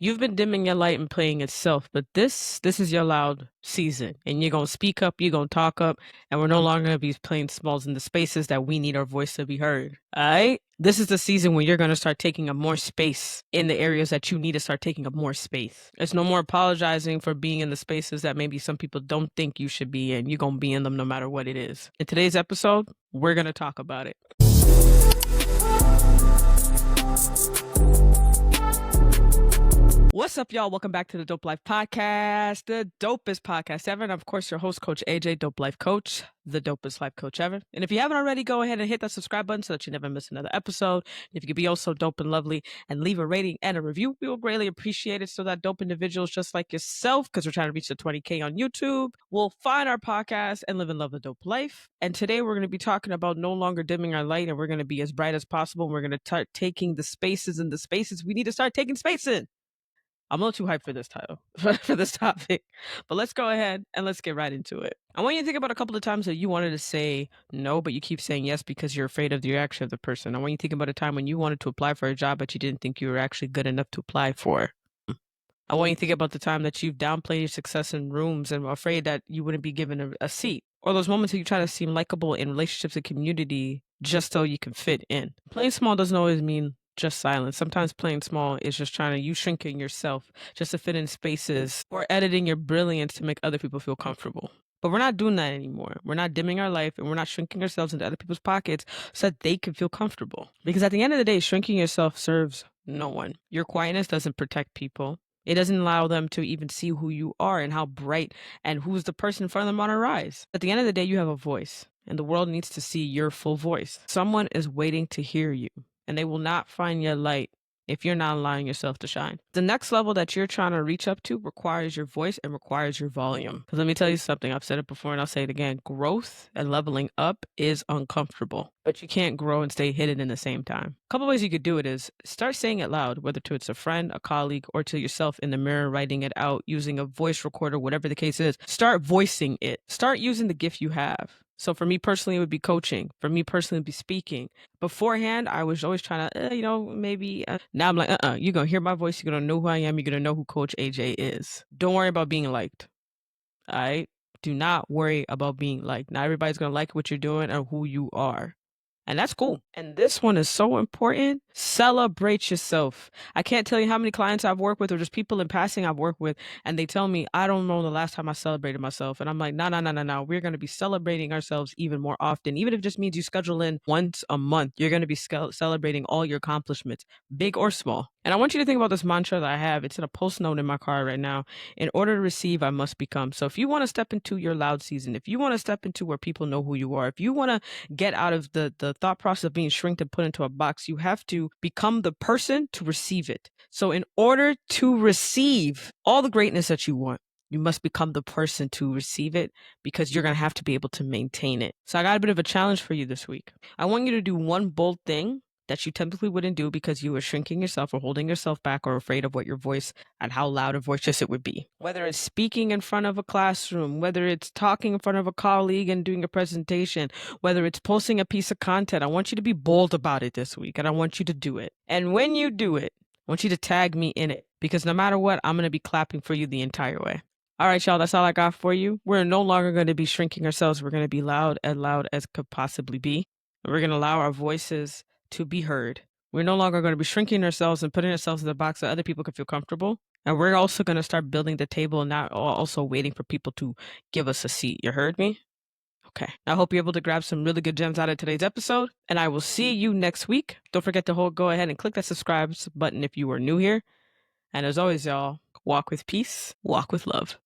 You've been dimming your light and playing itself, but this is your loud season, and you're gonna speak up, you're gonna talk up, and we're no longer gonna be playing smalls in the spaces that we need our voice to be heard. All right, this is the season when you're gonna start taking up more space in the areas that you need to start taking up more space. It's no more apologizing for being in the spaces that maybe some people don't think you should be in. You're gonna be in them no matter what it is. In today's episode, we're gonna talk about it. What's up, y'all? Welcome back to the Dope Life Podcast, the dopest podcast ever. And of course, your host, Coach AJ, Dope Life Coach, the dopest life coach ever. And if you haven't already, go ahead and hit that subscribe button so that you never miss another episode. If you could be also dope and lovely and leave a rating and a review, we will greatly appreciate it so that dope individuals just like yourself, because we're trying to reach the 20K on YouTube, will find our podcast and live and love the dope life. And today we're going to be talking about no longer dimming our light, and we're going to be as bright as possible. We're going to start taking the spaces in the spaces we need to start taking space in. I'm a little too hyped for this title, for this topic, but let's go ahead and let's get right into it. I want you to think about a couple of times that you wanted to say no, but you keep saying yes because you're afraid of the reaction of the person. I want you to think about a time when you wanted to apply for a job, but you didn't think you were actually good enough to apply for. I want you to think about the time that you've downplayed your success in rooms and were afraid that you wouldn't be given a seat. Or those moments that you try to seem likable in relationships and community just so you can fit in. Playing small doesn't always mean just silence. Sometimes playing small is just trying to you shrinking yourself just to fit in spaces or editing your brilliance to make other people feel comfortable. But we're not doing that anymore. We're not dimming our life, and we're not shrinking ourselves into other people's pockets so that they can feel comfortable. Because at the end of the day, shrinking yourself serves no one. Your quietness doesn't protect people. It doesn't allow them to even see who you are and how bright and who's the person in front of them on a rise. At the end of the day, you have a voice, and the world needs to see your full voice. Someone is waiting to hear you, and they will not find your light if you're not allowing yourself to shine. The next level that you're trying to reach up to requires your voice and requires your volume. Because let me tell you something, I've said it before and I'll say it again. Growth and leveling up is uncomfortable, but you can't grow and stay hidden in the same time. A couple ways you could do it is start saying it loud, whether to it's a friend, a colleague, or to yourself in the mirror, writing it out, using a voice recorder, whatever the case is. Start voicing it. Start using the gift you have. So for me personally, it would be coaching. For me personally, it would be speaking. Beforehand, I was always trying to, maybe. Now I'm like, you're going to hear my voice. You're going to know who I am. You're going to know who Coach AJ is. Don't worry about being liked. All right? Do not worry about being liked. Not everybody's going to like what you're doing or who you are. And that's cool. And this one is so important. Celebrate yourself. I can't tell you how many clients I've worked with or just people in passing I've worked with, and they tell me, I don't know the last time I celebrated myself. And I'm like, no. We're going to be celebrating ourselves even more often. Even if it just means you schedule in once a month, you're going to be celebrating all your accomplishments, big or small. And I want you to think about this mantra that I have. It's in a post note in my car right now. In order to receive, I must become. So if you want to step into your loud season, if you want to step into where people know who you are, if you want to get out of the thought process of being shrinked and put into a box, you have to become the person to receive it. So in order to receive all the greatness that you want, you must become the person to receive it, because you're going to have to be able to maintain it. So I got a bit of a challenge for you this week. I want you to do one bold thing that you typically wouldn't do because you were shrinking yourself or holding yourself back or afraid of what your voice and how loud or boisterous it would be. Whether it's speaking in front of a classroom, whether it's talking in front of a colleague and doing a presentation, whether it's posting a piece of content, I want you to be bold about it this week, and I want you to do it. And when you do it, I want you to tag me in it, because no matter what, I'm going to be clapping for you the entire way. All right, y'all, that's all I got for you. We're no longer going to be shrinking ourselves. We're going to be loud as could possibly be. And we're going to allow our voices to be heard. We're no longer going to be shrinking ourselves and putting ourselves in the box so other people can feel comfortable. And we're also going to start building the table and not also waiting for people to give us a seat. You heard me? Okay. I hope you're able to grab some really good gems out of today's episode. And I will see you next week. Don't forget to go ahead and click that subscribe button if you are new here. And as always, y'all, walk with peace, walk with love.